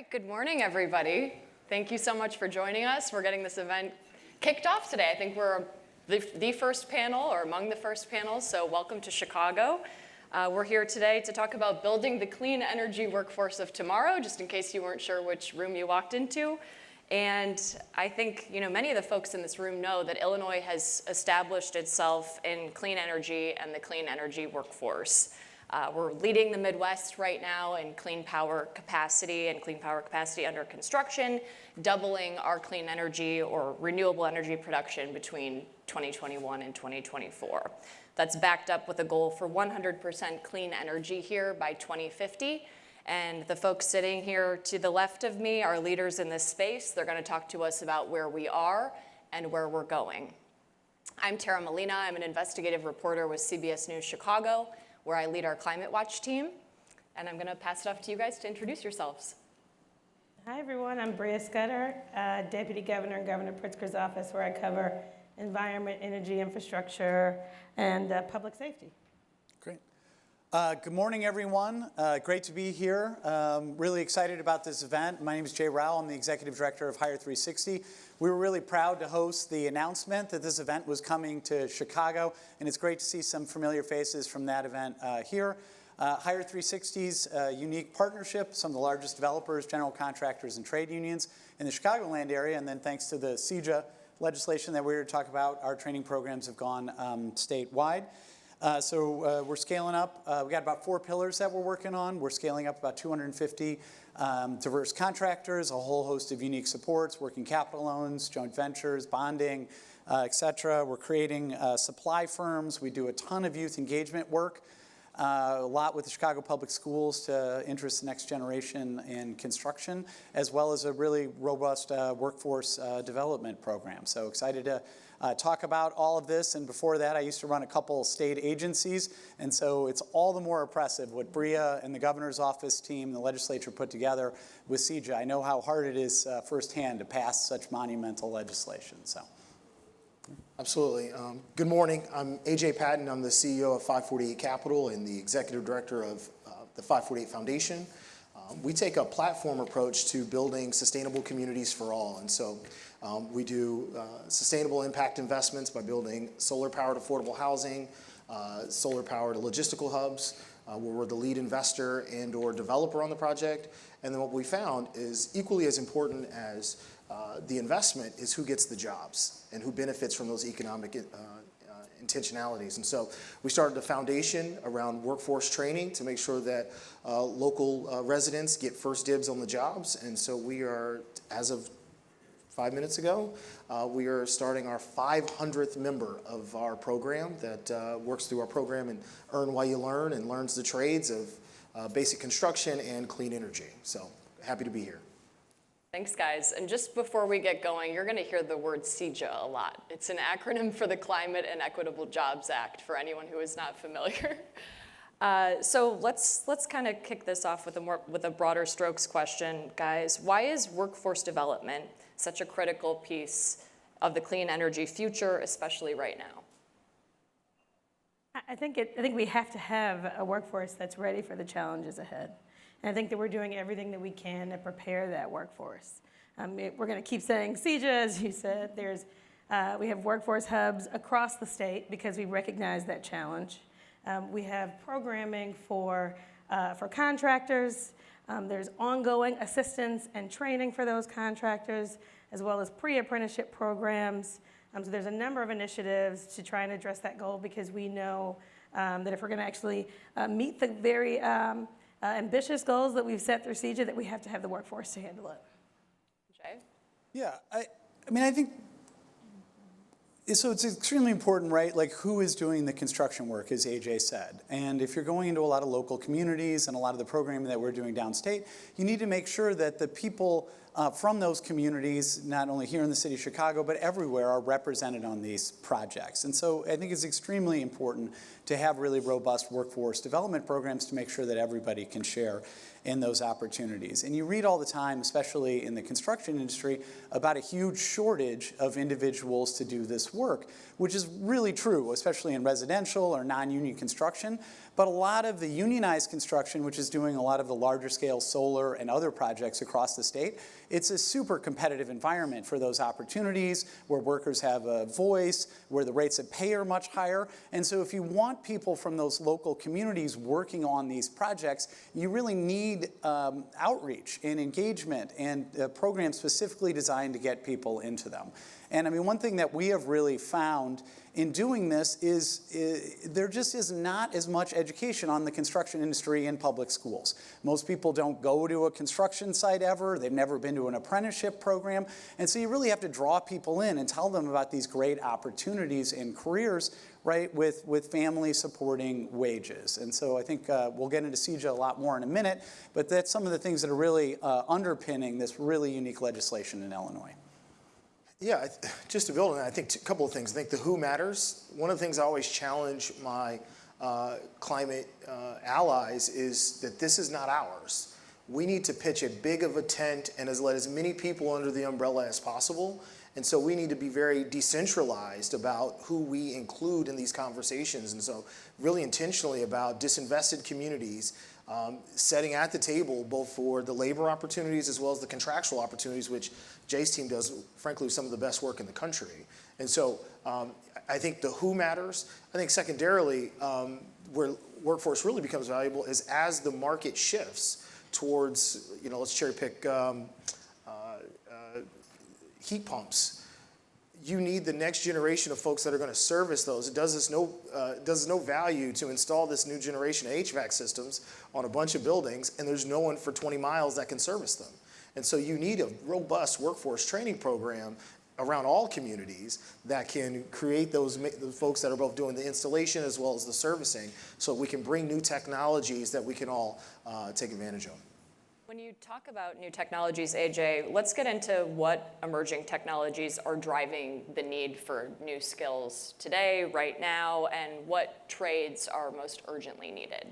right, good morning, everybody. Thank you so much for joining us. We're getting this event kicked off today. I think we're the first panel or among the first panels, so welcome to Chicago. We're here today to talk about building the clean energy workforce of tomorrow, just in case you weren't sure which room you walked into. And I think many of the folks in this room know that Illinois has established itself in clean energy and the clean energy workforce. We're leading the Midwest right now in clean power capacity and clean power capacity under construction, doubling our clean energy or renewable energy production between 2021 and 2024. That's backed up with a goal for 100% clean energy here by 2050. And the folks sitting here to the left of me are leaders in this space. They're going to talk to us about where we are and where we're going. I'm Tara Molina. I'm an investigative reporter with CBS News Chicago, where I lead our Climate Watch team. And I'm going to pass it off to you guys to introduce yourselves. Hi, everyone. I'm Bria Scudder, Deputy Governor in Governor Pritzker's office, where I cover environment, energy, infrastructure, and public safety. Great. Good morning, everyone. Great to be here. Really excited about this event. My name is Jay Rao. I'm the Executive Director of Hire 360. We were really proud to host the announcement that this event was coming to Chicago, and it's great to see some familiar faces from that event here. Hire 360's unique partnership, some of the largest developers, general contractors, and trade unions in the Chicagoland area, and then thanks to the CEJA legislation that we're here to talk about, our training programs have gone statewide. So we're scaling up. We got about 4 pillars that we're working on. We're scaling up about 250 diverse contractors, a whole host of unique supports, working capital loans, joint ventures, bonding, et cetera. We're creating supply firms. We do a ton of youth engagement work, a lot with the Chicago Public Schools to interest the next generation in construction, as well as a really robust workforce development program. So excited to talk about all of this. And before that, I used to run a couple state agencies. And so it's all the more impressive what Bria and the governor's office team, the legislature put together with CEJA. I know how hard it is firsthand to pass such monumental legislation. So. Absolutely. Good morning. I'm AJ Patton. I'm the CEO of 548 Capital and the Executive Director of the 548 Foundation. We take a platform approach to building sustainable communities for all. And so we do sustainable impact investments by building solar-powered affordable housing, solar-powered logistical hubs, where we're the lead investor and or developer on the project. And then what we found is equally as important as the investment is who gets the jobs and who benefits from those economic intentionalities. And so we started a foundation around workforce training to make sure that local residents get first dibs on the jobs. And so we are, as of 5 minutes ago, we are starting our 500th member of our program that works through our program and Earn While You Learn and learns the trades of basic construction and clean energy. So happy to be here. Thanks, guys. And just before we get going, you're going to hear the word CEJA a lot. It's an acronym for the Climate and Equitable Jobs Act, for anyone who is not familiar. So let's kind of kick this off with a broader strokes question, guys. Why is workforce development such a critical piece of the clean energy future, especially right now? I think we have to have a workforce that's ready for the challenges ahead. And I think that we're doing everything that we can to prepare that workforce. We're going to keep saying CEJA, as you said. We have workforce hubs across the state because we recognize that challenge. We have programming for contractors. There's ongoing assistance and training for those contractors, as well as pre-apprenticeship programs. So there's a number of initiatives to try and address that goal because we know that if we're going to actually meet the very ambitious goals that we've set through CEJA, that we have to have the workforce to handle it. Jay? Yeah, I mean, I think, so it's extremely important, right? Like who is doing the construction work, as AJ said. And if you're going into a lot of local communities and a lot of the programming that we're doing downstate, you need to make sure that the people from those communities, not only here in the city of Chicago, but everywhere, are represented on these projects. And so I think it's extremely important to have really robust workforce development programs to make sure that everybody can share in those opportunities. And you read all the time, especially in the construction industry, about a huge shortage of individuals to do this work, which is really true, especially in residential or non-union construction. But a lot of the unionized construction, which is doing a lot of the larger scale solar and other projects across the state, it's a super competitive environment for those opportunities where workers have a voice, where the rates of pay are much higher. And so if you want people from those local communities working on these projects, you really need outreach and engagement and programs specifically designed to get people into them. And I mean, one thing that we have really found in doing this is there just is not as much education on the construction industry in public schools. Most people don't go to a construction site ever. They've never been to an apprenticeship program. And so you really have to draw people in and tell them about these great opportunities and careers, right, with family supporting wages. And so I think we'll get into CEJA a lot more in a minute, but that's some of the things that are really underpinning this really unique legislation in Illinois. Yeah, just to build on that, I think a couple of things. I think the who matters. One of the things I always challenge my climate allies is that this is not ours. We need to pitch as big of a tent and let as many people under the umbrella as possible. And so we need to be very decentralized about who we include in these conversations. And so really intentionally about disinvested communities, setting at the table both for the labor opportunities as well as the contractual opportunities, which Jay's team does, frankly, some of the best work in the country. And so I think the who matters. I think secondarily, where workforce really becomes valuable is as the market shifts towards, let's cherry pick heat pumps. You need the next generation of folks that are going to service those. It does us no value to install this new generation of HVAC systems on a bunch of buildings, and there's no one for 20 miles that can service them. And so you need a robust workforce training program around all communities that can create those folks that are both doing the installation as well as the servicing, so we can bring new technologies that we can all take advantage of. When you talk about new technologies, AJ, let's get into what emerging technologies are driving the need for new skills today, right now, and what trades are most urgently needed.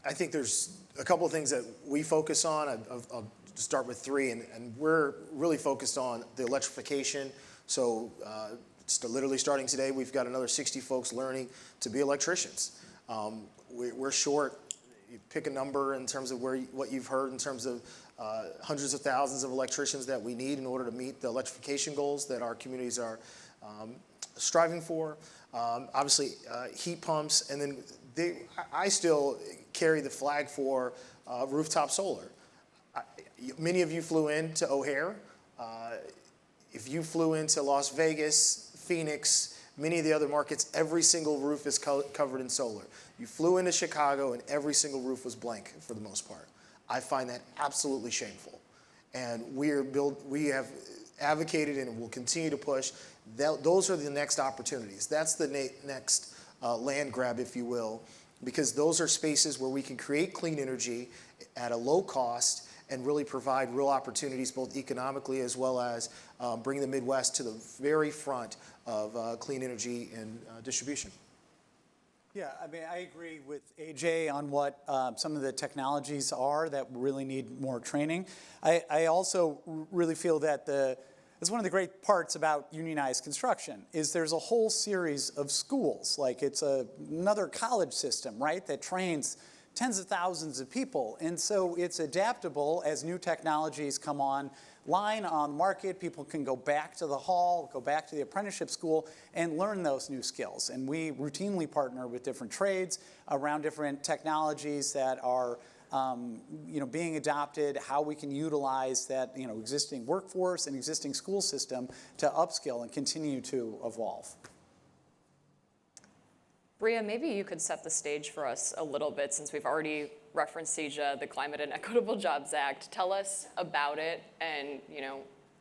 I think there's a couple of things that we focus on. I'll start with three, and we're really focused on the electrification. So literally starting today, we've got another 60 folks learning to be electricians. We're short. You pick a number in terms of what you've heard in terms of hundreds of thousands of electricians that we need in order to meet the electrification goals that our communities are striving for. Obviously, heat pumps, and then I still carry the flag for rooftop solar. Many of you flew into O'Hare. If you flew into Las Vegas, Phoenix, many of the other markets, every single roof is covered in solar. You flew into Chicago and every single roof was blank for the most part. I find that absolutely shameful. And we have advocated and will continue to push. Those are the next opportunities. That's the next land grab, if you will, because those are spaces where we can create clean energy at a low cost and really provide real opportunities both economically as well as bring the Midwest to the very front of clean energy and distribution. Yeah, I mean, I agree with AJ on what some of the technologies are that really need more training. I also really feel that it's one of the great parts about unionized construction is there's a whole series of schools, like it's another college system, right, that trains tens of thousands of people. And so it's adaptable as new technologies come online on the market. People can go back to the hall, go back to the apprenticeship school and learn those new skills. And we routinely partner with different trades around different technologies that are being adopted, how we can utilize that existing workforce and existing school system to upskill and continue to evolve. Bria, maybe you could set the stage for us a little bit since we've already referenced CEJA, the Climate and Equitable Jobs Act. Tell us about it and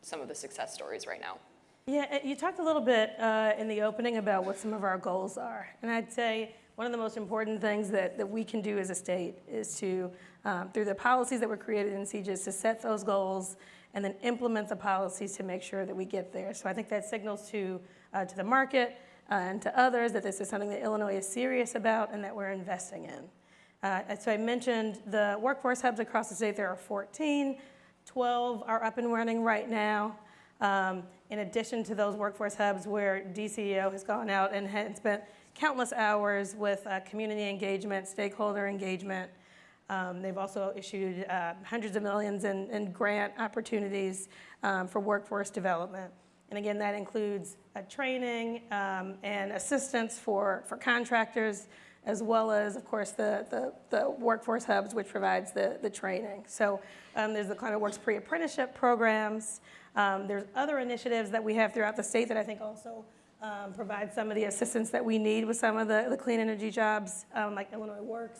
some of the success stories right now. Yeah, you talked a little bit in the opening about what some of our goals are. And I'd say one of the most important things that we can do as a state is to, through the policies that were created in CEJA, is to set those goals and then implement the policies to make sure that we get there. So I think that signals to the market and to others that this is something that Illinois is serious about and that we're investing in. So I mentioned the workforce hubs across the state. There are 14, 12 are up and running right now. In addition to those workforce hubs where DCEO has gone out and has spent countless hours with community engagement, stakeholder engagement. They've also issued hundreds of millions in grant opportunities for workforce development. And again, that includes training and assistance for contractors, as well as, of course, the workforce hubs, which provides the training. So there's the Climate Works pre-apprenticeship programs. There's other initiatives that we have throughout the state that I think also provide some of the assistance that we need with some of the clean energy jobs, like Illinois Works.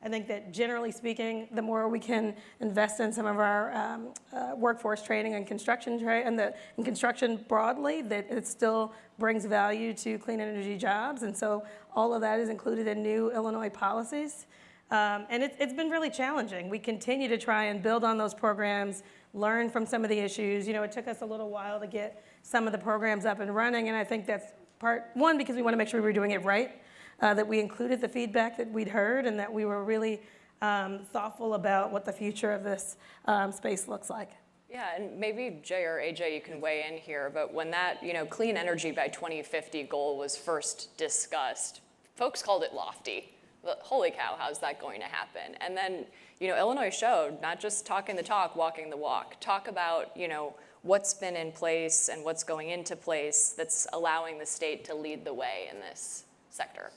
I think that generally speaking, the more we can invest in some of our workforce training and construction construction broadly, that it still brings value to clean energy jobs. And so all of that is included in new Illinois policies. And it's been really challenging. We continue to try and build on those programs, learn from some of the issues. You know, it took us a little while to get some of the programs up and running, and I think that's part one, because we want to make sure we were doing it right. That we included the feedback that we'd heard, and that we were really thoughtful about what the future of this space looks like. Yeah, and maybe Jay or AJ, you can weigh in here, but when that, clean energy by 2050 goal was first discussed, folks called it lofty. But holy cow, how's that going to happen? And then, Illinois showed not just talking the talk, walking the walk. Talk about, what's been in place and what's going into place that's allowing the state to lead the way in this sector.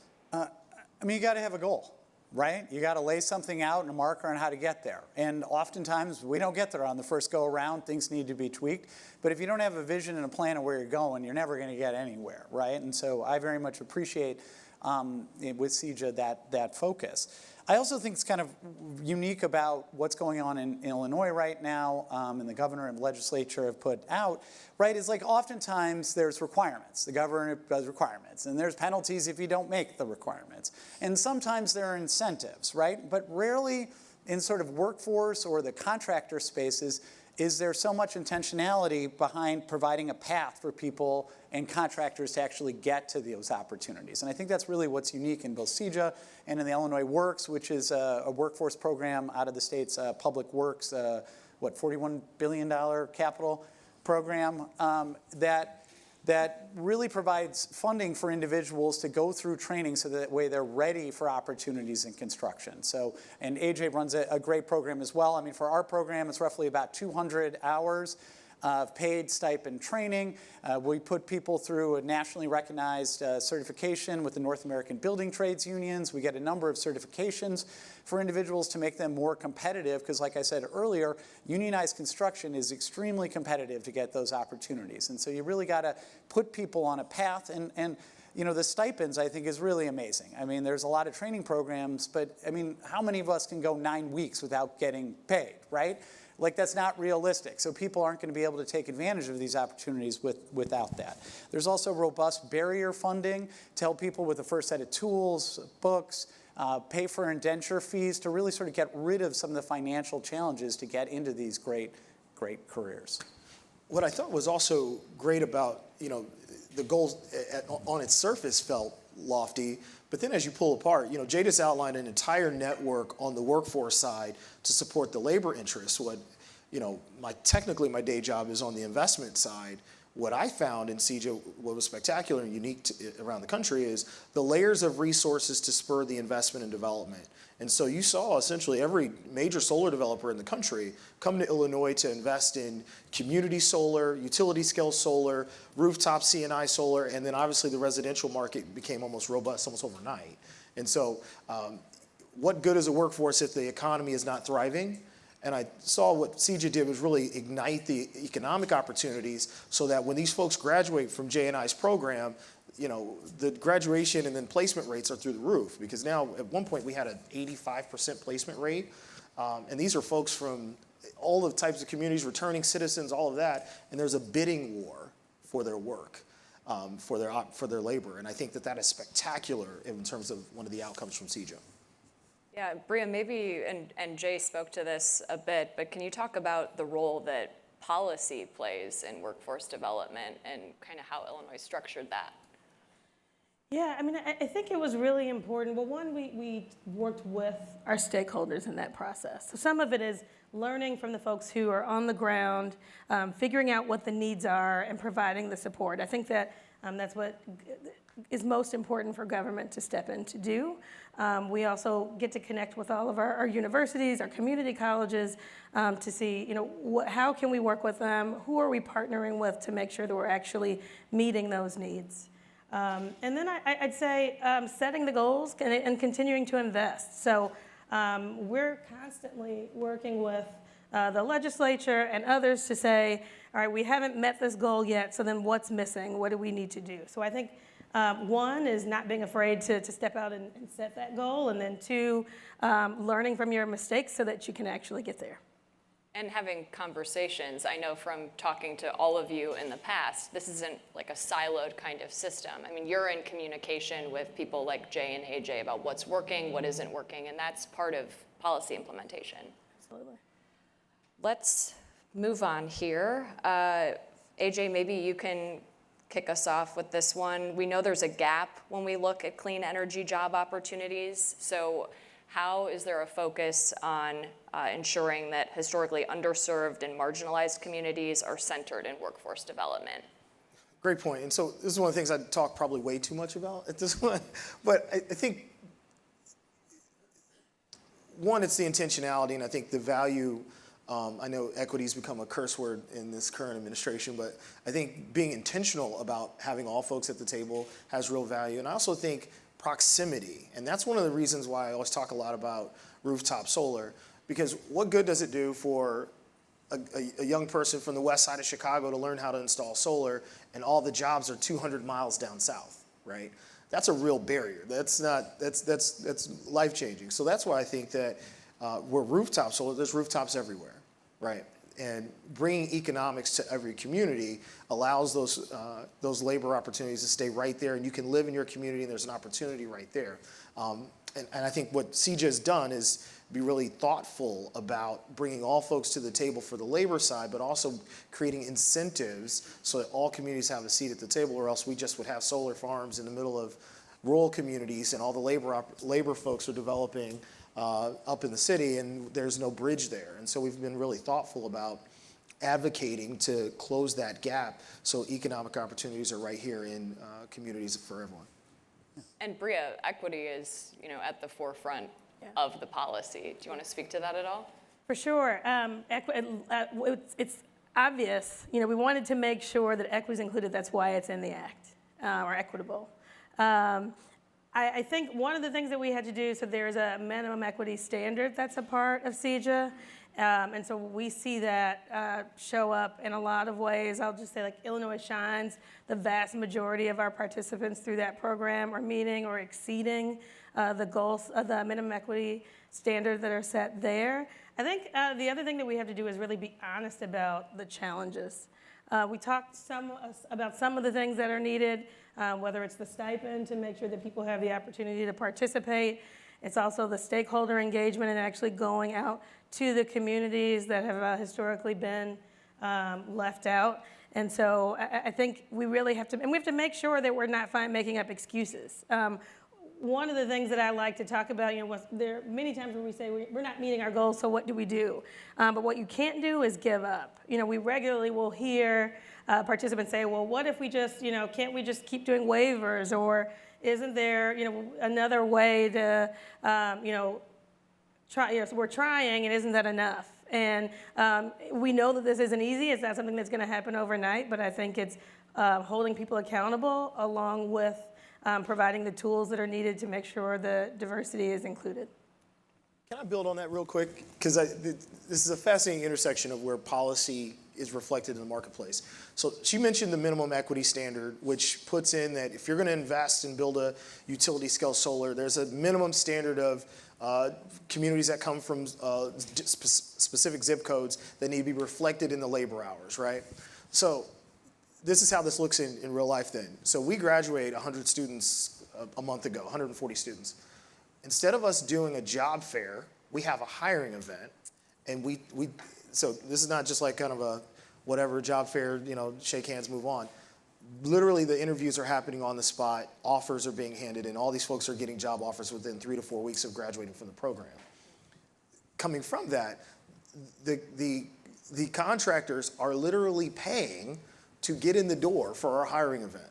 You got to have a goal, right? You got to lay something out and a marker on how to get there. And oftentimes we don't get there on the first go around. Things need to be tweaked. But if you don't have a vision and a plan of where you're going, you're never going to get anywhere, right? And so I very much appreciate with CEJA that focus. I also think it's kind of unique about what's going on in Illinois right now, and the governor and legislature have put out, right, is like oftentimes there's requirements. The governor does requirements, and there's penalties if you don't make the requirements. And sometimes there are incentives, right? But rarely in sort of workforce or the contractor spaces is there so much intentionality behind providing a path for people and contractors to actually get to those opportunities. And I think that's really what's unique in both CEJA and in the Illinois Works, which is a workforce program out of the state's public works, $41 billion capital program that really provides funding for individuals to go through training so that way they're ready for opportunities in construction. So, and AJ runs a great program as well. For our program, it's roughly about 200 hours of paid stipend training. We put people through a nationally recognized certification with the North American Building Trades Unions. We get a number of certifications for individuals to make them more competitive, because like I said earlier, unionized construction is extremely competitive to get those opportunities. And so you really got to put people on a path, and the stipends, I think, is really amazing. There's a lot of training programs, but how many of us can go 9 weeks without getting paid, right? Like, that's not realistic. So people aren't going to be able to take advantage of these opportunities without that. There's also robust barrier funding to help people with the first set of tools, books, pay for indenture fees to really sort of get rid of some of the financial challenges to get into these great careers. What I thought was also great about, the goals on its surface felt lofty, but then as you pull apart, Jay just outlined an entire network on the workforce side to support the labor interests. Technically my day job is on the investment side. What I found in CEJA, what was spectacular and unique around the country, is the layers of resources to spur the investment and development. And so you saw essentially every major solar developer in the country come to Illinois to invest in community solar, utility scale solar, rooftop C&I solar, and then obviously the residential market became almost robust almost overnight. And so what good is a workforce if the economy is not thriving? And I saw what CEJA did was really ignite the economic opportunities so that when these folks graduate from J&I's program, the graduation and then placement rates are through the roof, because now at one point we had an 85% placement rate. And these are folks from all the types of communities, returning citizens, all of that. And there's a bidding war for their work, for their labor. And I think that is spectacular in terms of one of the outcomes from CEJA. Yeah, Bria, maybe, and Jay spoke to this a bit, but can you talk about the role that policy plays in workforce development and kind of how Illinois structured that? Yeah, I think it was really important. Well, one, we worked with our stakeholders in that process. So some of it is learning from the folks who are on the ground, figuring out what the needs are and providing the support. I think that That's what is most important for government to step in to do. We also get to connect with all of our universities, our community colleges, to see, how can we work with them? Who are we partnering with to make sure that we're actually meeting those needs? And then I'd say setting the goals and continuing to invest. So we're constantly working with the legislature and others to say, all right, we haven't met this goal yet, so then what's missing? What do we need to do? So I think one is not being afraid to step out and set that goal, and then two, learning from your mistakes so that you can actually get there. And having conversations. I know from talking to all of you in the past, this isn't like a siloed kind of system. I mean, you're in communication with people like Jay and AJ about what's working, what isn't working, and that's part of policy implementation. Absolutely. Let's move on here. AJ, maybe you can kick us off with this one. We know there's a gap when we look at clean energy job opportunities. So how is there a focus on ensuring that historically underserved and marginalized communities are centered in workforce development? Great point. And so this is one of the things I talk probably way too much about at this point. But I think, one, it's the intentionality, and I think the value. I know equity has become a curse word in this current administration, but I think being intentional about having all folks at the table has real value. And I also think proximity, and that's one of the reasons why I always talk a lot about rooftop solar, because what good does it do for a young person from the west side of Chicago to learn how to install solar, and all the jobs are 200 miles down south, right? That's a real barrier. That's life-changing. So that's why I think that where rooftop solar, there's rooftops everywhere, right? And bringing economics to every community allows those labor opportunities to stay right there, and you can live in your community, and there's an opportunity right there. And I think what CEJA has done is be really thoughtful about bringing all folks to the table for the labor side, but also creating incentives so that all communities have a seat at the table, or else we just would have solar farms in the middle of rural communities, and all the labor folks are developing up in the city, and there's no bridge there. And so we've been really thoughtful about advocating to close that gap so economic opportunities are right here in communities for everyone. And Bria, equity is, at the forefront of the policy. Do you want to speak to that at all? For sure. It's obvious. We wanted to make sure that equity is included. That's why it's in the act, or equitable. I think one of the things that we had to do, so there's a minimum equity standard that's a part of CEJA. And so we see that show up in a lot of ways. I'll just say, like, Illinois Shines, the vast majority of our participants through that program are meeting or exceeding the goals of the minimum equity standard that are set there. I think the other thing that we have to do is really be honest about the challenges. We talked about some of the things that are needed, whether it's the stipend to make sure that people have the opportunity to participate. It's also the stakeholder engagement and actually going out to the communities that have historically been left out. And so I think we really have to, and we have to make sure that we're not making up excuses. One of the things that I like to talk about, there are many times where we say we're not meeting our goals, so what do we do? But what you can't do is give up. We regularly will hear participants say, well, what if we just, can't we just keep doing waivers? Or isn't there, another way to, try, so we're trying, and isn't that enough? And we know that this isn't easy. It's not something that's going to happen overnight, but I think it's holding people accountable along with providing the tools that are needed to make sure the diversity is included. Can I build on that real quick? Because this is a fascinating intersection of where policy is reflected in the marketplace. So she mentioned the minimum equity standard, which puts in that if you're going to invest and build a utility scale solar, there's a minimum standard of communities that come from specific zip codes that need to be reflected in the labor hours, right? So this is how this looks in real life then. So we graduate 100 students a month ago, 140 students. Instead of us doing a job fair, we have a hiring event, and so this is not just like kind of a whatever job fair, shake hands, move on. Literally, the interviews are happening on the spot. Offers are being handed in. All these folks are getting job offers within 3 to 4 weeks of graduating from the program. Coming from that, the contractors are literally paying to get in the door for our hiring event.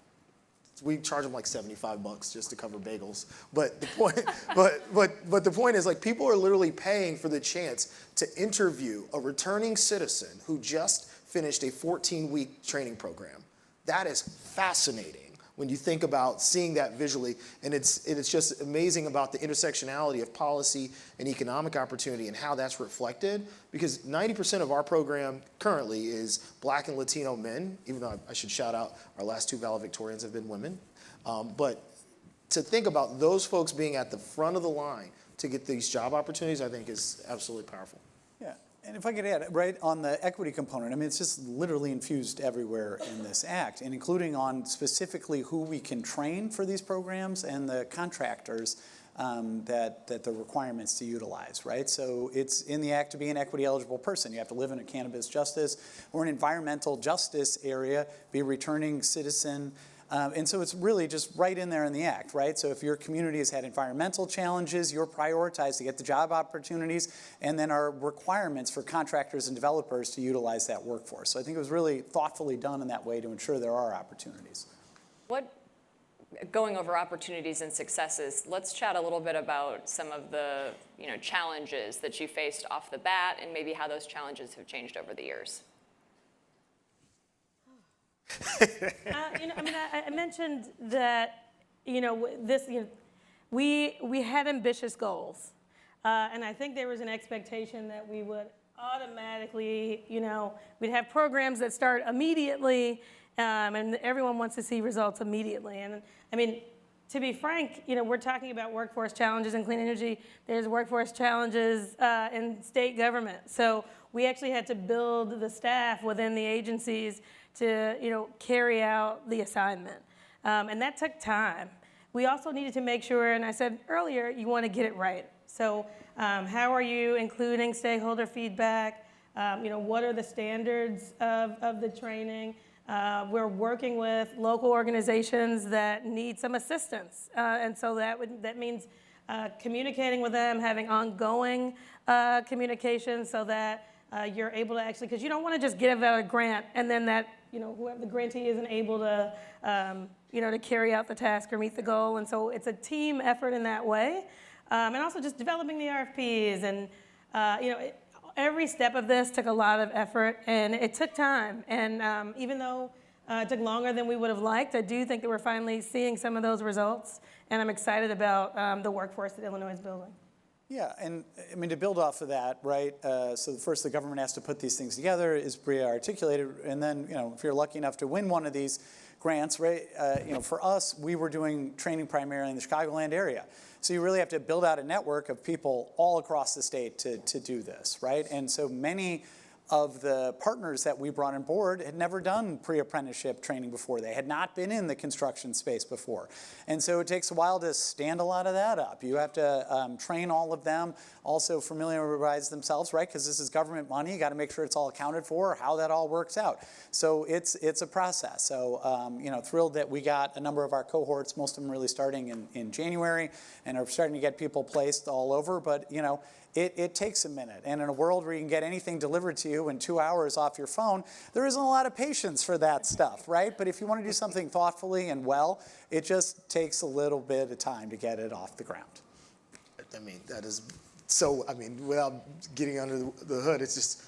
We charge them like $75 just to cover bagels. But the point, but the point is, like, people are literally paying for the chance to interview a returning citizen who just finished a 14-week training program. That is fascinating when you think about seeing that visually, and it's just amazing about the intersectionality of policy and economic opportunity and how that's reflected, because 90% of our program currently is Black and Latino men, even though I should shout out our last 2 valedictorians have been women. But to think about those folks being at the front of the line to get these job opportunities, I think is absolutely powerful. Yeah, and if I could add, right, on the equity component, I mean, it's just literally infused everywhere in this act, and including on specifically who we can train for these programs and the contractors that the requirements to utilize, right? So it's in the act to be an equity eligible person. You have to live in a cannabis justice or an environmental justice area, be a returning citizen. And so it's really just right in there in the act, right? So if your community has had environmental challenges, you're prioritized to get the job opportunities, and then our requirements for contractors and developers to utilize that workforce. So I think it was really thoughtfully done in that way to ensure there are opportunities. Going over opportunities and successes, let's chat a little bit about some of the challenges that you faced off the bat and maybe how those challenges have changed over the years. I mentioned that, we had ambitious goals. And I think there was an expectation that we would automatically, we'd have programs that start immediately, and everyone wants to see results immediately. And I mean, to be frank, we're talking about workforce challenges in clean energy. There's workforce challenges in state government. So we actually had to build the staff within the agencies to, carry out the assignment. And that took time. We also needed to make sure, and I said earlier, you want to get it right. So how are you including stakeholder feedback? What are the standards of the training? We're working with local organizations that need some assistance. And so that means communicating with them, having ongoing communication so that you're able to actually, because you don't want to just give out a grant and then that, whoever the grantee isn't able to, to carry out the task or meet the goal. And so it's a team effort in that way. And also just developing the RFPs and, every step of this took a lot of effort and it took time. And even though it took longer than we would have liked, I do think that we're finally seeing some of those results. And I'm excited about the workforce that Illinois is building. Yeah, and I mean, to build off of that, right, so first the government has to put these things together, as Bria articulated, and then, if you're lucky enough to win one of these grants, right, for us, we were doing training primarily in the Chicagoland area. So you really have to build out a network of people all across the state to do this, right? And so many of the partners that we brought on board had never done pre-apprenticeship training before. They had not been in the construction space before. And so it takes a while to stand a lot of that up. You have to train all of them, also familiarize themselves, right? Because this is government money. You got to make sure it's all accounted for, how that all works out. So it's a process. So, thrilled that we got a number of our cohorts, most of them really starting in January, and are starting to get people placed all over. But, it takes a minute. And in a world where you can get anything delivered to you in 2 hours off your phone, there isn't a lot of patience for that stuff, right? But if you want to do something thoughtfully and well, it just takes a little bit of time to get it off the ground. I mean, that is so, without getting under the hood, it's just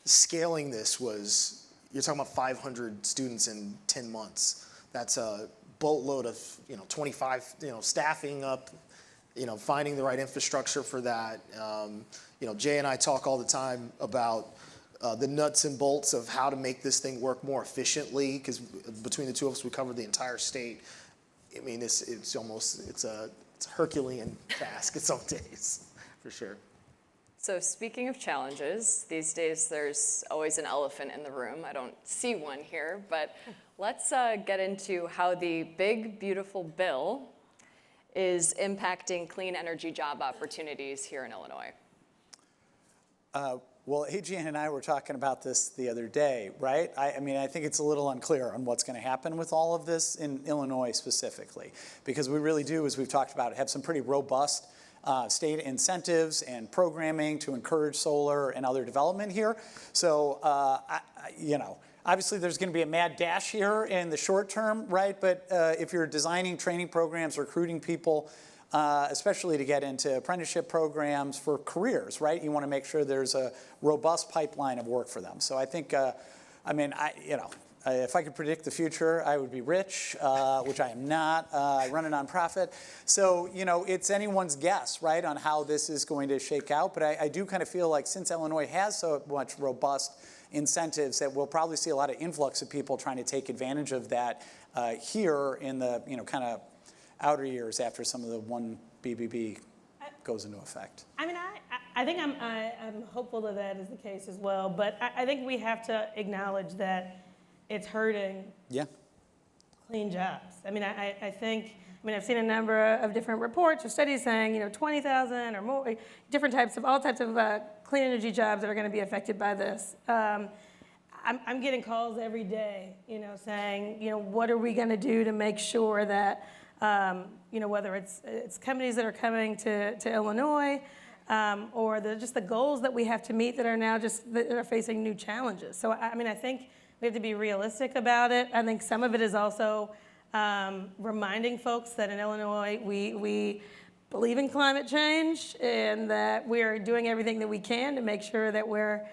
scaling this was, you're talking about 500 students in 10 months. That's a boatload of, 25, staffing up, finding the right infrastructure for that. Jay and I talk all the time about the nuts and bolts of how to make this thing work more efficiently, because between the two of us, we cover the entire state. I mean, it's a Herculean task in some days, for sure. So speaking of challenges, these days there's always an elephant in the room. I don't see one here, but let's get into how the big, beautiful bill is impacting clean energy job opportunities here in Illinois. Well, Adrienne and I were talking about this the other day, right? I think it's a little unclear on what's going to happen with all of this in Illinois specifically, because we really do, as we've talked about, have some pretty robust state incentives and programming to encourage solar and other development here. So, obviously there's going to be a mad dash here in the short term, right? But if you're designing training programs, recruiting people, especially to get into apprenticeship programs for careers, right? You want to make sure there's a robust pipeline of work for them. So I think, if I could predict the future, I would be rich, which I am not. I run a nonprofit. So, it's anyone's guess, right, on how this is going to shake out. But I do kind of feel like since Illinois has so much robust incentives that we'll probably see a lot of influx of people trying to take advantage of that here in the, kind of outer years after some of the 1 BBB goes into effect. I mean, I think I'm hopeful that is the case as well, but I think we have to acknowledge that it's hurting Yeah. clean jobs. I mean, I've seen a number of different reports or studies saying, 20,000 or more, all types of clean energy jobs that are going to be affected by this. I'm getting calls every day, saying, what are we going to do to make sure that, whether it's companies that are coming to Illinois, or just the goals that we have to meet that are now that are facing new challenges. So, I think we have to be realistic about it. I think some of it is also reminding folks that in Illinois, we believe in climate change and that we're doing everything that we can to make sure that we're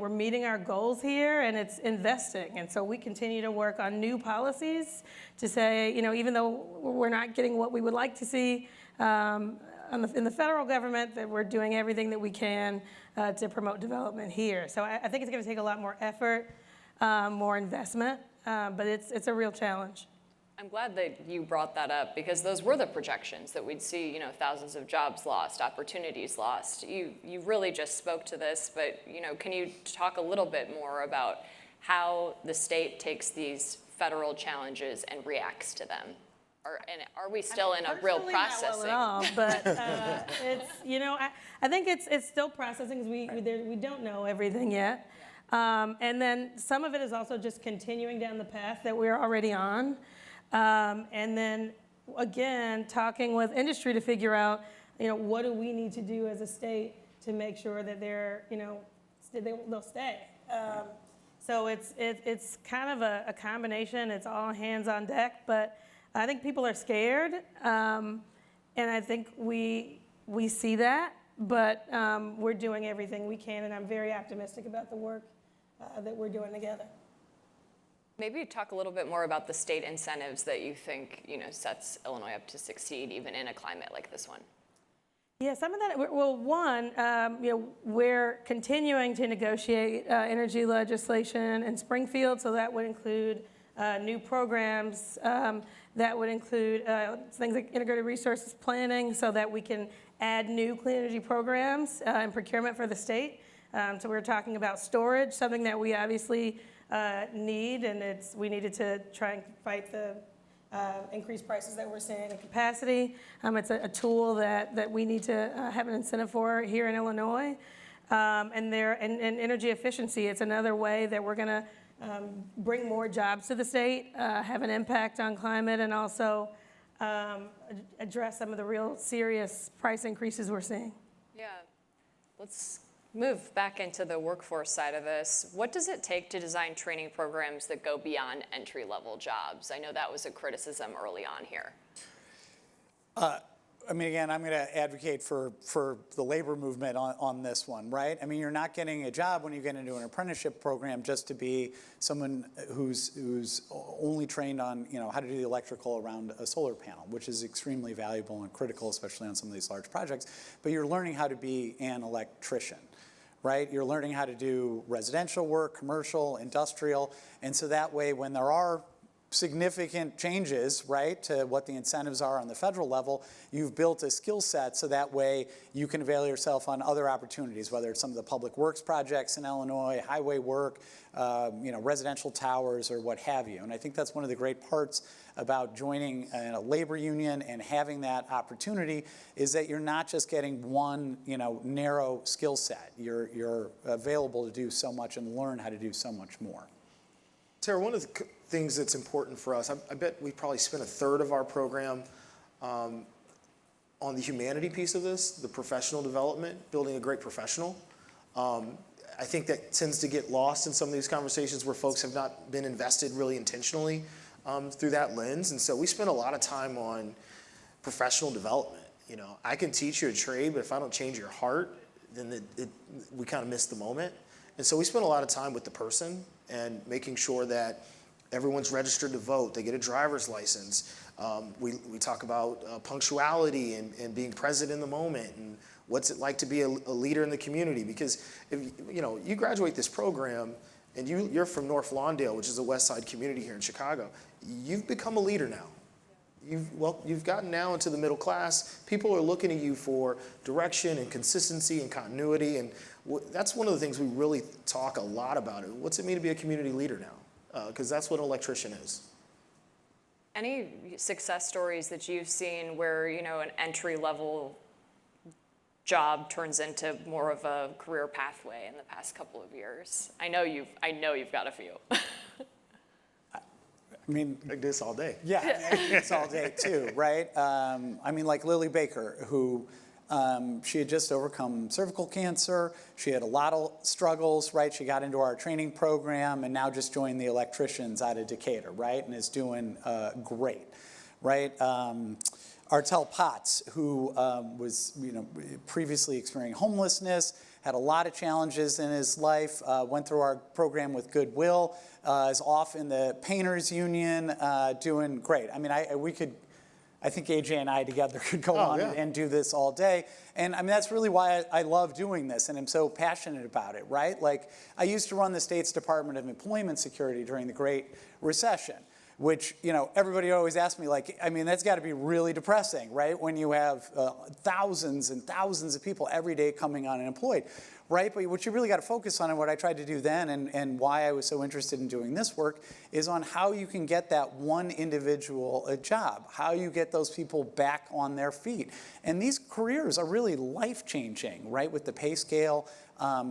meeting our goals here, and it's investing. And so we continue to work on new policies to say, even though we're not getting what we would like to see in the federal government, that we're doing everything that we can to promote development here. So I think it's going to take a lot more effort, more investment, but it's a real challenge. I'm glad that you brought that up because those were the projections that we'd see, thousands of jobs lost, opportunities lost. You really just spoke to this, but, can you talk a little bit more about how the state takes these federal challenges and reacts to them? And are we still in a real processing? Not well at all, but it's, I think it's still processing because we don't know everything yet. And then some of it is also just continuing down the path that we're already on. And then, again, talking with industry to figure out, what do we need to do as a state to make sure that they'll stay. So it's kind of a combination. It's all hands on deck, but I think people are scared, and I think we see that, but we're doing everything we can, and I'm very optimistic about the work that we're doing together. Maybe talk a little bit more about the state incentives that you think, sets Illinois up to succeed even in a climate like this one. Yeah, some of that, well, one, we're continuing to negotiate energy legislation in Springfield, so that would include new programs, that would include things like integrated resources planning so that we can add new clean energy programs and procurement for the state. So we're talking about storage, something that we obviously need, and we needed to try and fight the increased prices that we're seeing in capacity. It's a tool that we need to have an incentive for here in Illinois. And energy efficiency, it's another way that we're going to bring more jobs to the state, have an impact on climate, and also address some of the real serious price increases we're seeing. Yeah, let's move back into the workforce side of this. What does it take to design training programs that go beyond entry-level jobs? I know that was a criticism early on here. Again, I'm going to advocate for the labor movement on this one, right? You're not getting a job when you get into an apprenticeship program just to be someone who's only trained on, how to do the electrical around a solar panel, which is extremely valuable and critical, especially on some of these large projects. But you're learning how to be an electrician, right? You're learning how to do residential work, commercial, industrial, and so that way when there are significant changes, right, to what the incentives are on the federal level, you've built a skill set so that way you can avail yourself on other opportunities, whether it's some of the public works projects in Illinois, highway work, residential towers or what have you. And I think that's one of the great parts about joining a labor union and having that opportunity is that you're not just getting one, narrow skill set. You're available to do so much and learn how to do so much more. Tara, one of the things that's important for us, I bet we probably spent a third of our program on on the humanity piece of this, the professional development, building a great professional. I think that tends to get lost in some of these conversations where folks have not been invested really intentionally through that lens. And so we spend a lot of time on professional development. You know, I can teach you a trade, but if I don't change your heart, then we kind of miss the moment. And so we spend a lot of time with the person and making sure that everyone's registered to vote, they get a driver's license. We talk about punctuality and being present in the moment and what's it like to be a leader in the community. Because if you graduate this program and you're from North Lawndale, which is a West Side community here in Chicago, you've become a leader now. You've gotten now into the middle class. People are looking at you for direction and consistency and continuity, and that's one of the things we really talk a lot about. What's it mean to be a community leader now? Because that's what an electrician is. Any success stories that you've seen where, an entry-level job turns into more of a career pathway in the past couple of years? I know you've got a few. I mean, Like this all day. yeah, it's all day too, right? I mean, like Lily Baker, who she had just overcome cervical cancer. She had a lot of struggles, right? She got into our training program and now just joined the electricians out of Decatur, right? And is doing great, right? Artel Potts, who was previously experiencing homelessness, had a lot of challenges in his life, went through our program with Goodwill, is off in the Painters Union, doing great. I mean, I think AJ and I together could go on and do this all day. And I mean, that's really why I love doing this and I'm so passionate about it, right? Like, I used to run the state's Department of Employment Security during the Great Recession, which, everybody always asks me, like, I mean, that's got to be really depressing, right? When you have thousands and thousands of people every day coming unemployed, right? But what you really got to focus on, and what I tried to do then, and why I was so interested in doing this work, is on how you can get that one individual a job, how you get those people back on their feet. And these careers are really life-changing, right, with the pay scale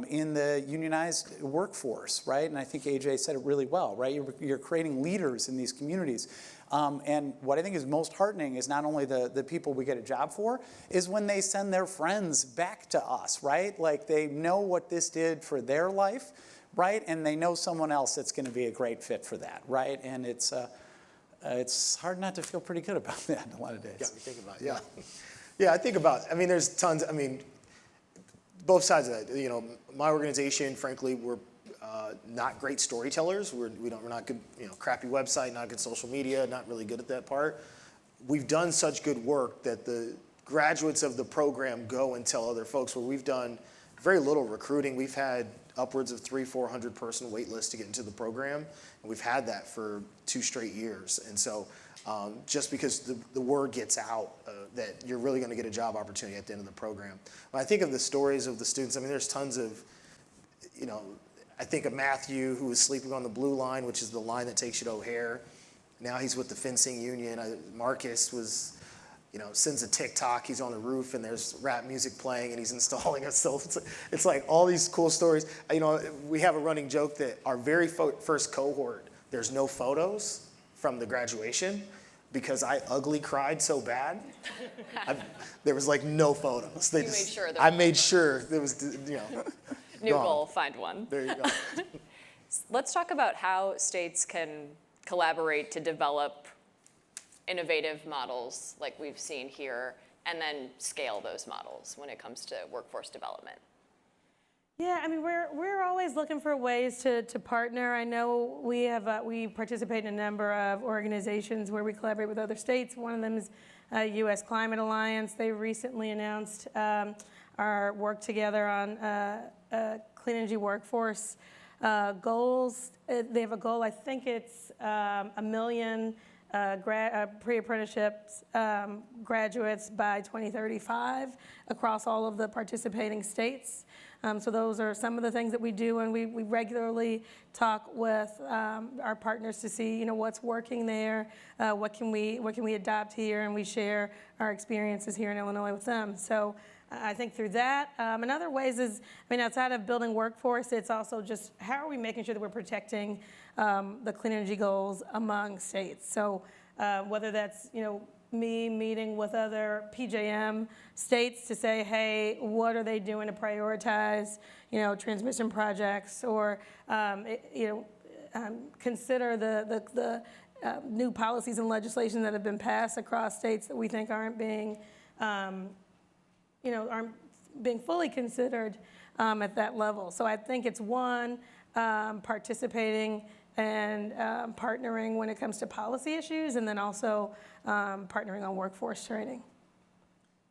in the unionized workforce, right? And I think AJ said it really well, right? You're creating leaders in these communities. And what I think is most heartening is not only the people we get a job for, is when they send their friends back to us, right? Like, they know what this did for their life, right? And they know someone else that's going to be a great fit for that, right? And it's hard not to feel pretty good about that a lot of days. Got me thinking about it, yeah. Yeah, I think about, there's tons, both sides of that. My organization, frankly, we're not great storytellers. We're not good, crappy website, not good social media, not really good at that part. We've done such good work that the graduates of the program go and tell other folks, where we've done very little recruiting. We've had upwards of 300-400 person wait list to get into the program, and we've had that for 2 straight years. And so just because the word gets out that you're really going to get a job opportunity at the end of the program. When I think of the stories of the students, there's tons of, I think of Matthew, who was sleeping on the blue line, which is the line that takes you to O'Hare. Now he's with the fencing union. Marcus was, sends a TikTok. He's on the roof and there's rap music playing and he's installing a stove. It's like all these cool stories. We have a running joke that our very first cohort, there's no photos from the graduation because I ugly cried so bad. There was like no photos. You made sure. I made sure there was, New gone. goal, find one. There you go. Let's talk about how states can collaborate to develop innovative models like we've seen here, and then scale those models when it comes to workforce development. Yeah, we're always looking for ways to partner. I know we participate in a number of organizations where we collaborate with other states. One of them is U.S. Climate Alliance. They recently announced our work together on clean energy workforce goals. They have a goal, I think it's 1 million pre-apprenticeships graduates by 2035 across all of the participating states. So those are some of the things that we do, and we regularly talk with our partners to see, what's working there, what can we adopt here, and we share our experiences here in Illinois with them. So I think through that, and other ways is, outside of building workforce, it's also just how are we making sure that we're protecting the clean energy goals among states. So whether that's, me meeting with other PJM states to say, hey, what are they doing to prioritize, transmission projects, or, consider the new policies and legislation that have been passed across states that we think aren't being fully considered at that level. So I think it's participating and partnering when it comes to policy issues, and then also partnering on workforce training.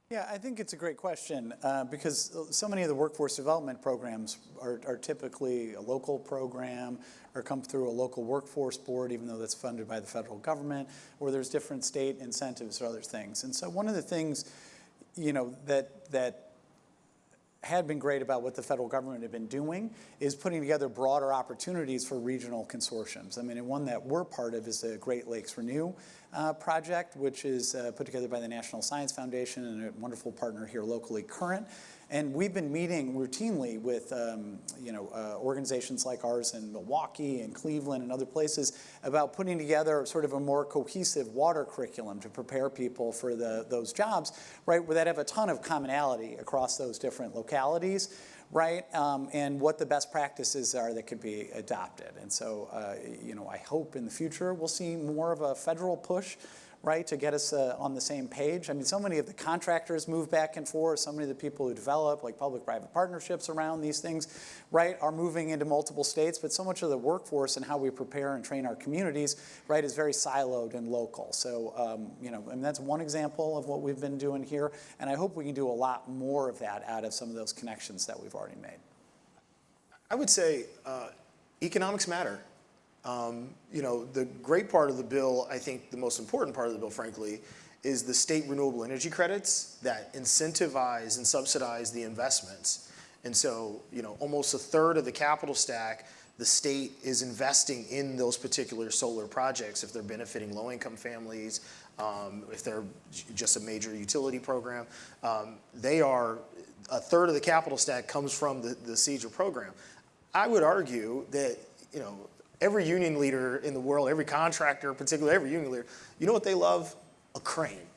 Yeah, I think it's a great question because so many of the workforce development programs are typically a local program or come through a local workforce board, even though that's funded by the federal government, or there's different state incentives or other things. And so one of the things, that had been great about what the federal government had been doing is putting together broader opportunities for regional consortiums. I mean, and one that we're part of is the Great Lakes Renew project, which is put together by the National Science Foundation and a wonderful partner here locally, Current. And we've been meeting routinely with organizations like ours in Milwaukee and Cleveland and other places about putting together sort of a more cohesive water curriculum to prepare people for those jobs, right, where that have a ton of commonality across those different localities, right, and what the best practices are that could be adopted. And so, I hope in the future we'll see more of a federal push, right, to get us on the same page. I mean, so many of the contractors move back and forth. So many of the people who develop, like public-private partnerships around these things, right, are moving into multiple states. But so much of the workforce and how we prepare and train our communities, right, is very siloed and local. So, and that's one example of what we've been doing here. And I hope we can do a lot more of that out of some of those connections that we've already made. I would say economics matter. The great part of the bill, I think the most important part of the bill, frankly, is the state renewable energy credits that incentivize and subsidize the investments. And so, almost a third of the capital stack, the state is investing in those particular solar projects if they're benefiting low-income families, if they're just a major utility program. A third of the capital stack comes from the CEJA program. I would argue that, every union leader in the world, every contractor, particularly every union leader, you know what they love? A crane.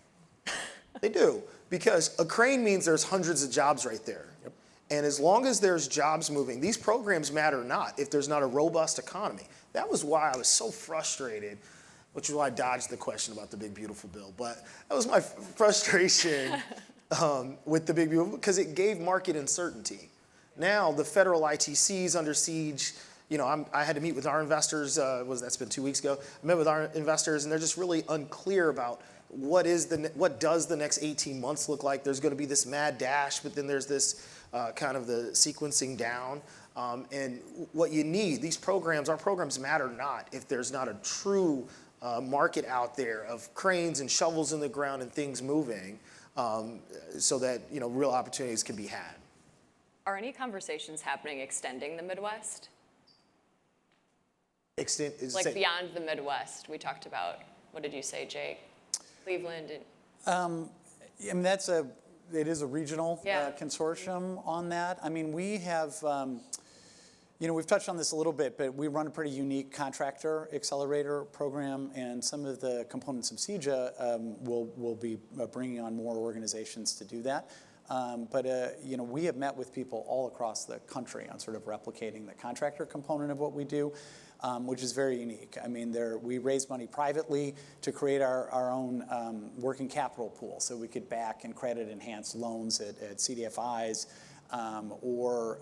They do, because a crane means there's hundreds of jobs right there. Yep. And as long as there's jobs moving, these programs matter not if there's not a robust economy. That was why I was so frustrated, which is why I dodged the question about the big, beautiful bill. But that was my frustration with the big, beautiful, because it gave market uncertainty. Now the federal ITC is under siege. I had to meet with our investors, that's been 2 weeks ago. I met with our investors, and they're just really unclear about what does the next 18 months look like. There's going to be this mad dash, but then there's this kind of the sequencing down. And what you need, our programs matter not if there's not a true market out there of cranes and shovels in the ground and things moving, so that real opportunities can be had. Are any conversations happening extending the Midwest? Beyond the Midwest, we talked about, what did you say, Jake? Cleveland and... it is a regional consortium on that. I mean, we have, we've touched on this a little bit, but we run a pretty unique contractor accelerator program, and some of the components of CEJA will be bringing on more organizations to do that. We have met with people all across the country on sort of replicating the contractor component of what we do, which is very unique. I mean, we raise money privately to create our own working capital pool, so we could back and credit enhance loans at CDFIs or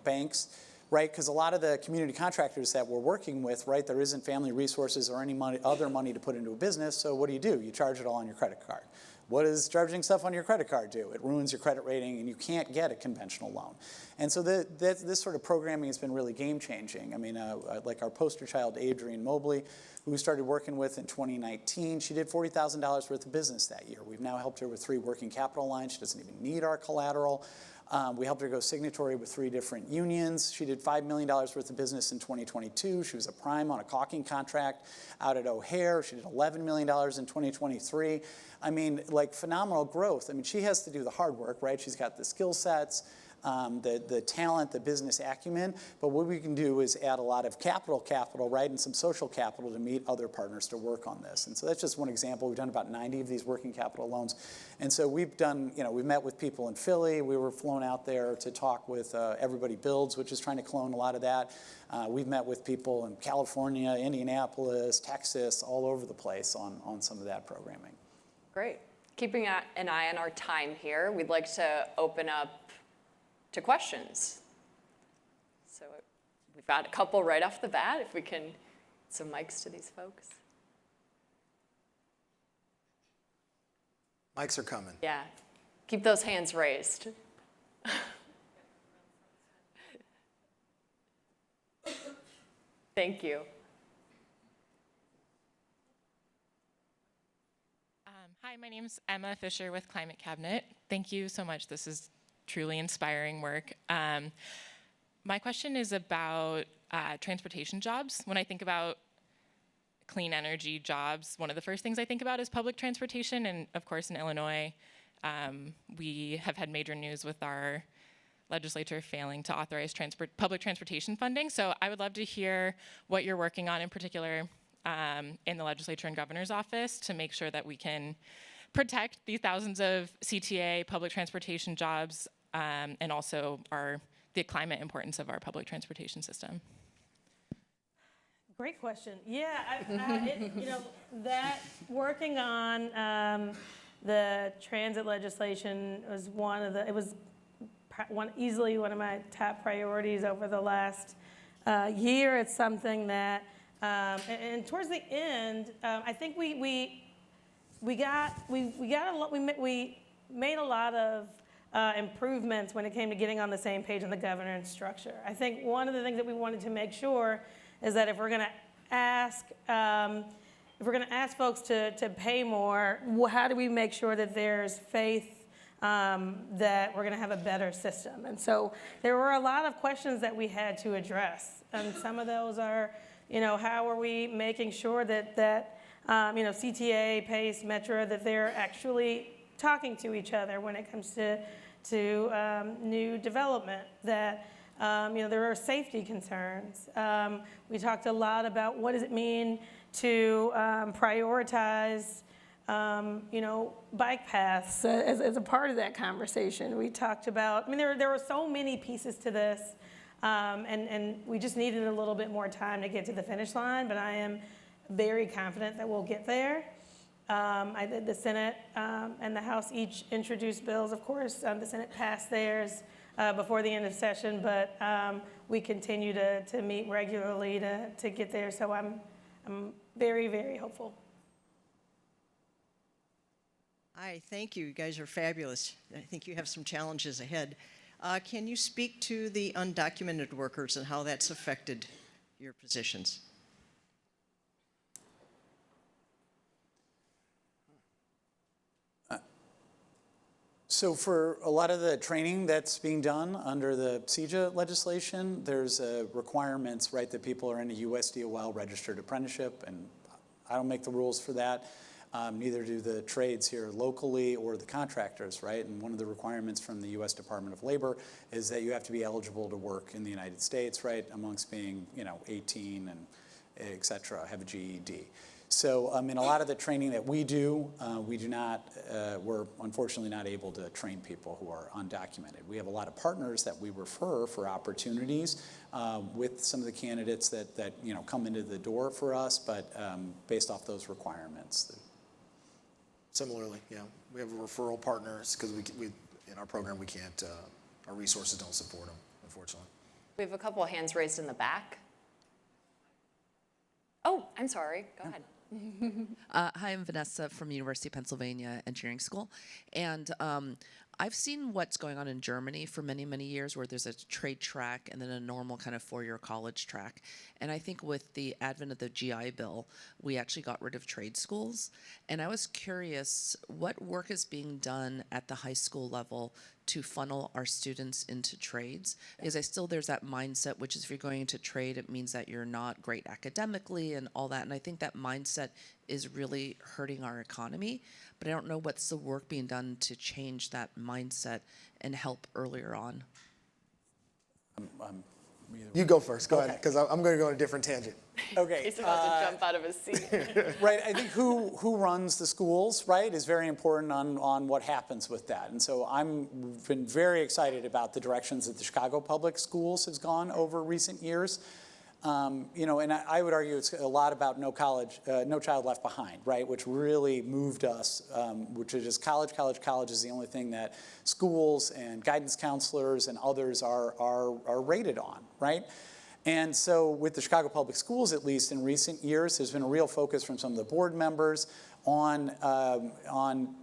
banks. Right, because a lot of the community contractors that we're working with, right, there isn't family resources or any other money to put into a business, so what do? You charge it all on your credit card. What does charging stuff on your credit card do? It ruins your credit rating, and you can't get a conventional loan. And so this sort of programming has been really game-changing. I mean, like our poster child, Adrienne Mobley, who we started working with in 2019, she did $40,000 worth of business that year. We've now helped her with 3 working capital lines. She doesn't even need our collateral. We helped her go signatory with 3 different unions. She did $5 million worth of business in 2022. She was a prime on a caulking contract out at O'Hare. She did $11 million in 2023. I mean, like phenomenal growth. I mean, she has to do the hard work, right? She's got the skill sets. the talent, the business acumen, but what we can do is add a lot of capital, right, and some social capital to meet other partners to work on this. And so that's just one example. We've done about 90 of these working capital loans. And so we've done, we've met with people in Philly. We were flown out there to talk with Everybody Builds, which is trying to clone a lot of that. We've met with people in California, Indianapolis, Texas, all over the place on some of that programming. Great. Keeping an eye on our time here, we'd like to open up to questions. So we've got a couple right off the bat, if we can get some mics to these folks. Mics are coming. Yeah, keep those hands raised. Thank you. Hi, my name's Emma Fisher with Climate Cabinet. Thank you so much. This is truly inspiring work. My question is about transportation jobs. When I think about clean energy jobs, one of the first things I think about is public transportation. And of course, in Illinois, we have had major news with our legislature failing to authorize public transportation funding. So I would love to hear what you're working on in particular in the legislature and governor's office to make sure that we can protect these thousands of CTA public transportation jobs and also the climate importance of our public transportation system. Great question. Yeah, that working on the transit legislation was easily one of my top priorities over the last year. It's something that, and towards the end, I think we made a lot of improvements when it came to getting on the same page on the governance structure. I think one of the things that we wanted to make sure is that if we're going to ask folks to pay more, how do we make sure that there's faith that we're going to have a better system? And so there were a lot of questions that we had to address, and some of those are, how are we making sure that CTA, PACE, Metra, that they're actually talking to each other when it comes to new development, that there are safety concerns. We talked a lot about what does it mean to prioritize bike paths as a part of that conversation. We talked about, there were so many pieces to this, and we just needed a little bit more time to get to the finish line, but I am very confident that we'll get there. The Senate and the House each introduced bills, of course. The Senate passed theirs before the end of session, but we continue to meet regularly to get there, so I'm very, very hopeful. Hi, thank you. You guys are fabulous. I think you have some challenges ahead. Can you speak to the undocumented workers and how that's affected your positions? So for a lot of the training that's being done under the CEJA legislation, there's requirements, right, that people are in a USDOL registered apprenticeship, and I don't make the rules for that. Neither do the trades here locally or the contractors, right? And one of the requirements from the U.S. Department of Labor is that you have to be eligible to work in the United States, right, amongst being, 18 and et cetera, have a GED. So in a lot of the training that we do, we're unfortunately not able to train people who are undocumented. We have a lot of partners that we refer for opportunities with some of the candidates that come into the door for us, but based off those requirements. Similarly, we have referral partners because we in our program we can't, our resources don't support them, unfortunately. We have a couple of hands raised in the back. Oh, I'm sorry. Go ahead. Hi, I'm Vanessa from University of Pennsylvania Engineering School, and I've seen what's going on in Germany for many, many years, where there's a trade track and then a normal kind of four-year college track. And I think with the advent of the GI Bill, we actually got rid of trade schools. And I was curious, what work is being done at the high school level to funnel our students into trades? Because there's that mindset, which is if you're going into trade, it means that you're not great academically and all that. And I think that mindset is really hurting our economy. But I don't know what's the work being done to change that mindset and help earlier on. You go first. Go ahead, Okay. because I'm going to go on a different tangent. Okay. He's about to jump out of his seat. Right, I think who runs the schools, right, is very important on what happens with that. And so I've been very excited about the directions that the Chicago Public Schools has gone over recent years. You know, and I would argue it's a lot about no child left behind, right, which really moved us, which is just college is the only thing that schools and guidance counselors and others are rated on, right? And so with the Chicago Public Schools, at least in recent years, there's been a real focus from some of the board members on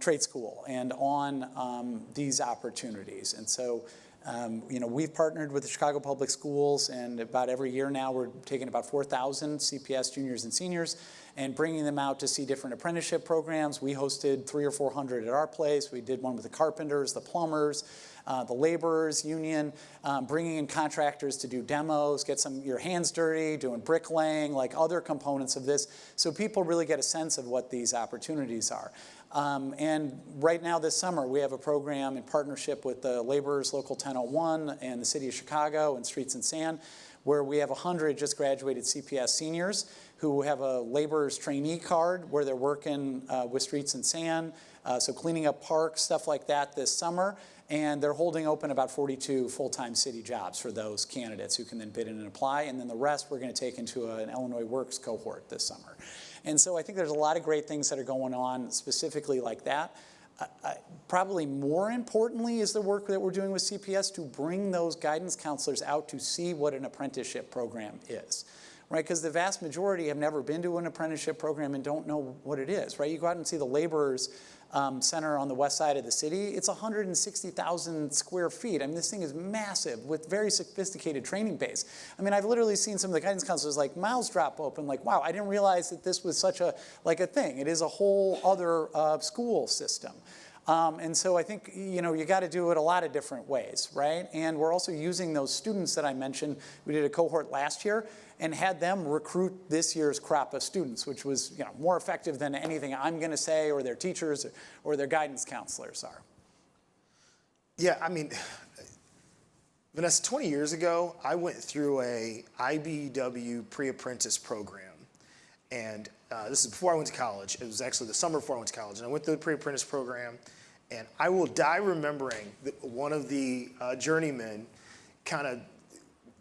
trade school and on these opportunities. And so, you know, we've partnered with the Chicago Public Schools, and about every year now we're taking about 4,000 CPS juniors and seniors and bringing them out to see different apprenticeship programs. We hosted 300 or 400 at our place. We did one with the carpenters, the plumbers, the laborers union, bringing in contractors to do demos, get your hands dirty, doing bricklaying, like other components of this, so people really get a sense of what these opportunities are. And right now this summer, we have a program in partnership with the Laborers Local 1001 and the City of Chicago and Streets and Sand, where we have 100 just graduated CPS seniors who have a laborer's trainee card where they're working with Streets and Sand, so cleaning up parks, stuff like that this summer. And they're holding open about 42 full-time city jobs for those candidates who can then bid in and apply. And then the rest we're going to take into an Illinois Works cohort this summer. And so I think there's a lot of great things that are going on specifically like that. Probably more importantly is the work that we're doing with CPS to bring those guidance counselors out to see what an apprenticeship program is. Right, because the vast majority have never been to an apprenticeship program and don't know what it is, right? You go out and see the Laborers Center on the west side of the city. It's 160,000 square feet. I mean, this thing is massive with very sophisticated training base. I mean, I've literally seen some of the guidance counselors like mouths drop open, like, wow, I didn't realize that this was such a thing. It is a whole other school system. And so I think, you know, you got to do it a lot of different ways, right? And we're also using those students that I mentioned. We did a cohort last year and had them recruit this year's crop of students, which was, you know, more effective than anything I'm going to say or their teachers or their guidance counselors are. Yeah, I mean, Vanessa, 20 years ago, I went through a IBEW pre-apprentice program. And this is before I went to college. It was actually the summer before I went to college. And I went through the pre-apprentice program. And I will die remembering that one of the journeymen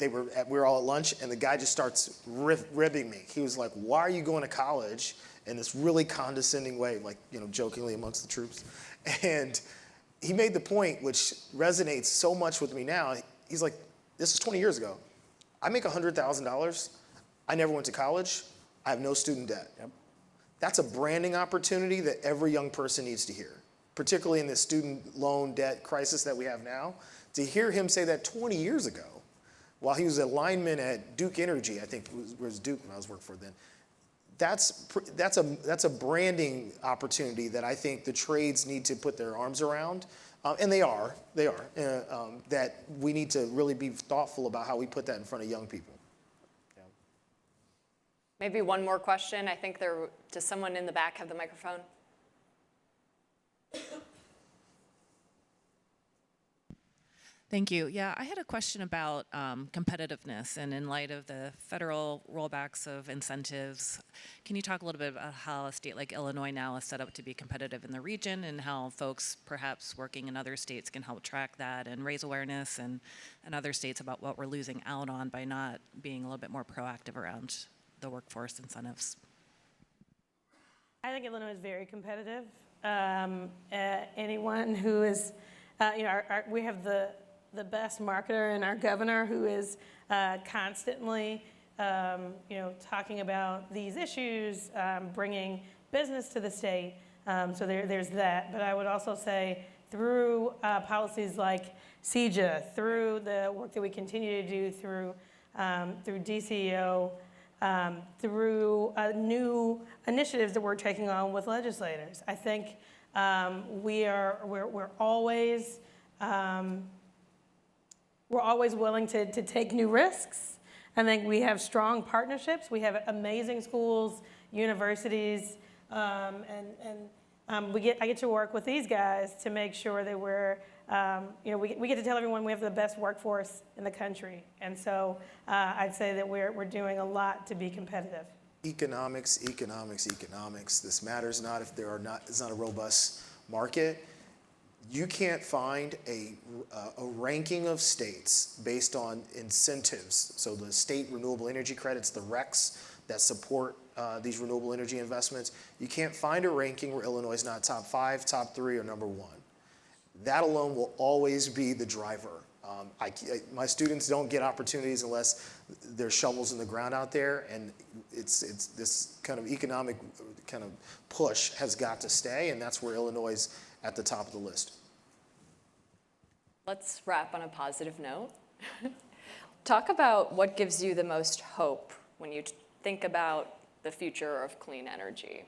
we were all at lunch, and the guy just starts ribbing me. He was like, why are you going to college? In this really condescending way, like, you know, jokingly amongst the troops. And he made the point, which resonates so much with me now. He's like, this is 20 years ago. I make $100,000. I never went to college. I have no student debt. Yep. That's a branding opportunity that every young person needs to hear, particularly in this student loan debt crisis that we have now. To hear him say that 20 years ago, while he was a lineman at Duke Energy, I think it was Duke when I was working for then, that's a branding opportunity that I think the trades need to put their arms around. And they are, that we need to really be thoughtful about how we put that in front of young people. Yeah. Maybe one more question. I think does someone in the back have the microphone? Thank you. Yeah, I had a question about competitiveness, and in light of the federal rollbacks of incentives, can you talk a little bit about how a state like Illinois now is set up to be competitive in the region, and how folks perhaps working in other states can help track that and raise awareness and other states about what we're losing out on by not being a little bit more proactive around the workforce incentives? I think Illinois is very competitive. Anyone who is, we have the best marketer in our governor who is constantly, talking about these issues, bringing business to the state. So there's that. But I would also say through policies like CEJA, through the work that we continue to do through DCEO, through new initiatives that we're taking on with legislators. I think we're always willing to take new risks. I think we have strong partnerships. We have amazing schools, universities, and I get to work with these guys to make sure that we're we get to tell everyone we have the best workforce in the country. And so I'd say that we're doing a lot to be competitive. Economics, economics, economics. This matters not if it's not a robust market. You can't find a ranking of states based on incentives. So the state renewable energy credits, the RECs that support these renewable energy investments. You can't find a ranking where Illinois is not top 5, top 3, or number 1. That alone will always be the driver. My students don't get opportunities unless there's shovels in the ground out there, and it's this kind of economic kind of push has got to stay, and that's where Illinois is at the top of the list. Let's wrap on a positive note. Talk about what gives you the most hope when you think about the future of clean energy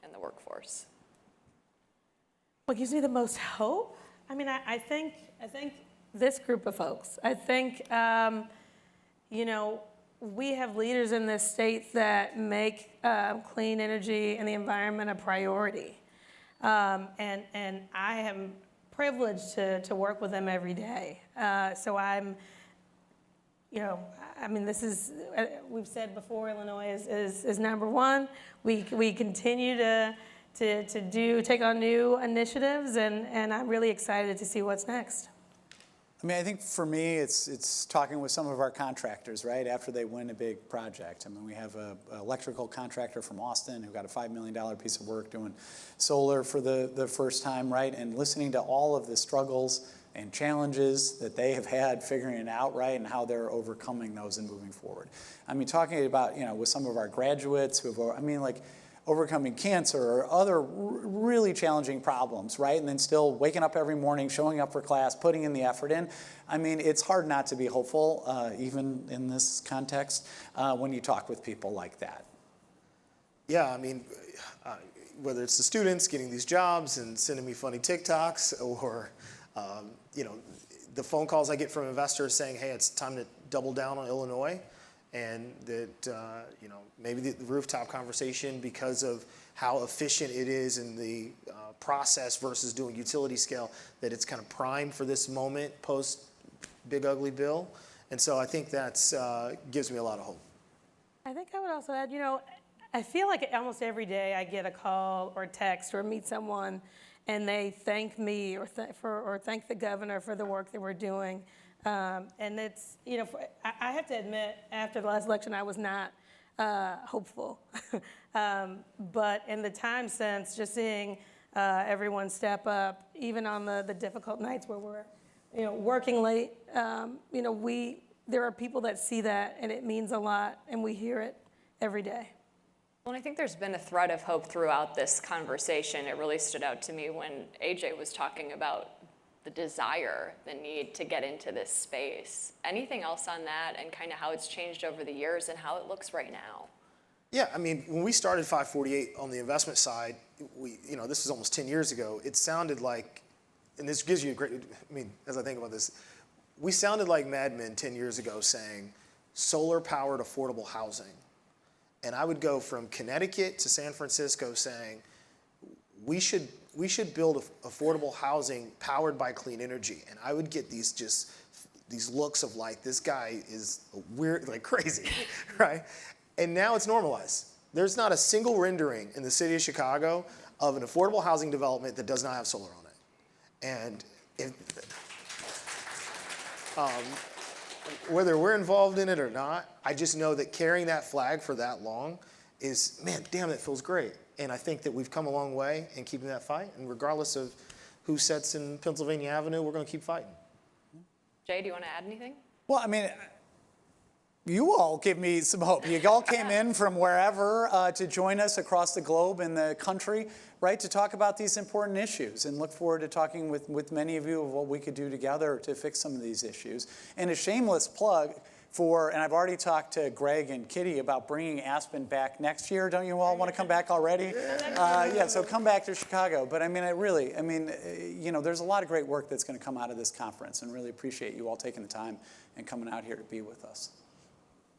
and the workforce. What gives me the most hope? I mean, I think this group of folks. I think, we have leaders in this state that make clean energy and the environment a priority. And I am privileged to work with them every day. So I'm, this is, we've said before, Illinois is number 1. We continue to take on new initiatives, and I'm really excited to see what's next. I mean, I think for me, it's talking with some of our contractors, right, after they win a big project. I mean, we have an electrical contractor from Austin who got a $5 million piece of work doing solar for the first time, right, and listening to all of the struggles and challenges that they have had figuring it out, right, and how they're overcoming those and moving forward. I mean, talking about, with some of our graduates who have, overcoming cancer or other really challenging problems, right? And then still waking up every morning, showing up for class, putting in the effort in. I mean, it's hard not to be hopeful, even in this context, when you talk with people like that. Yeah, I mean, whether it's the students getting these jobs and sending me funny TikToks, or, the phone calls I get from investors saying, hey, it's time to double down on Illinois. And that, maybe the rooftop conversation, because of how efficient it is in the process versus doing utility scale, that it's kind of primed for this moment post Big Ugly Bill. And so I think that's gives me a lot of hope. I think I would also add, I feel like almost every day I get a call or text or meet someone and they thank me or thank the governor for the work that we're doing. And it's, I have to admit, after the last election, I was not hopeful. But in the time since, just seeing everyone step up, even on the difficult nights where we're, working late, there are people that see that, and it means a lot, and we hear it every day. Well, I think there's been a thread of hope throughout this conversation. It really stood out to me when AJ was talking about the desire, the need to get into this space. Anything else on that and kind of how it's changed over the years and how it looks right now? Yeah, I mean, when we started 548 on the investment side, this was almost 10 years ago, it sounded like, and this gives you a great, as I think about this, we sounded like Mad Men 10 years ago saying solar-powered affordable housing. And I would go from Connecticut to San Francisco saying, we should build affordable housing powered by clean energy. And I would get these looks of like, this guy is weird, like crazy, right? And now it's normalized. There's not a single rendering in the city of Chicago of an affordable housing development that does not have solar on it. And whether we're involved in it or not, I just know that carrying that flag for that long is, man, damn, that feels great. And I think that we've come a long way in keeping that fight. And regardless of who sits in Pennsylvania Avenue, we're going to keep fighting. Jay, do you want to add anything? Well, I mean, you all give me some hope. You all came in from wherever to join us across the globe and the country, right, to talk about these important issues, and look forward to talking with many of you of what we could do together to fix some of these issues. And a shameless plug and I've already talked to Greg and Kitty about bringing Aspen back next year. Don't you all want to come back already? Yeah, so come back to Chicago. But there's a lot of great work that's going to come out of this conference, and really appreciate you all taking the time and coming out here to be with us.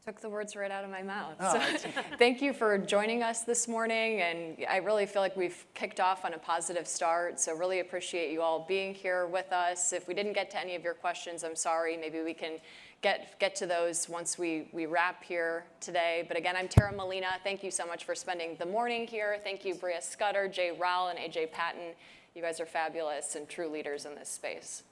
Took the words right out of my mouth. Oh, So, thank you for joining us this morning, and I really feel like we've kicked off on a positive start, so really appreciate you all being here with us. If we didn't get to any of your questions, I'm sorry. Maybe we can get to those once we wrap here today. But again, I'm Tara Molina. Thank you so much for spending the morning here. Thank you, Bria Scudder, Jay Rowell, and AJ Patton. You guys are fabulous and true leaders in this space.